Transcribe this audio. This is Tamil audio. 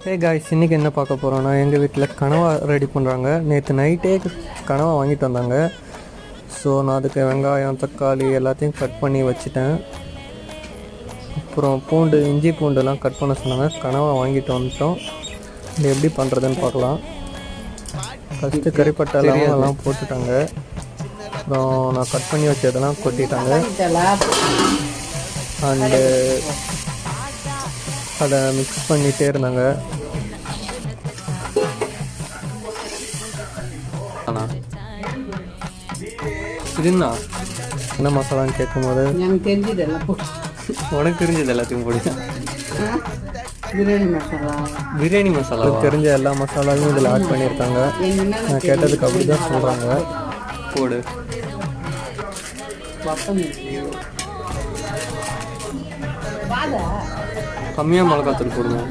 ஹே காய்ஸ், இன்றைக்கி என்ன பார்க்க போகிறோன்னா, எங்கள் வீட்டில் கனவா ரெடி பண்ணுறாங்க. நேற்று நைட்டே கனவா வாங்கிட்டு வந்தாங்க. ஸோ நான் அதுக்கு வெங்காயம், தக்காளி எல்லாத்தையும் கட் பண்ணி வச்சுட்டேன். அப்புறம் இஞ்சி பூண்டுலாம் கட் பண்ண சொன்னாங்க. கனவா வாங்கிட்டு வந்துட்டோம். இது எப்படி பண்ணுறதுன்னு பார்க்கலாம். ஃபஸ்ட்டு கறிப்பட்டை எல்லாம் போட்டுட்டாங்க. அப்புறம் நான் கட் பண்ணி வச்சதெல்லாம் கொட்டிட்டாங்க. அண்டு அதை மிக்ஸ் பண்ணிகிட்டே இருந்தாங்க. இதுன்னா என்ன மசாலான்னு கேட்கும்போது எனக்கு தெரிஞ்சது எல்லாம் உனக்கு தெரிஞ்சது எல்லாத்தையும் போடு. பிரியாணி மசாலா தெரிஞ்ச எல்லா மசாலாவையும் இதில் ஆட் பண்ணியிருக்காங்க. நான் கேட்டதுக்கு அப்படி தான் சொல்கிறாங்க. போடு. கம்மியாக மிளகாத்தூள் போடுவோம்.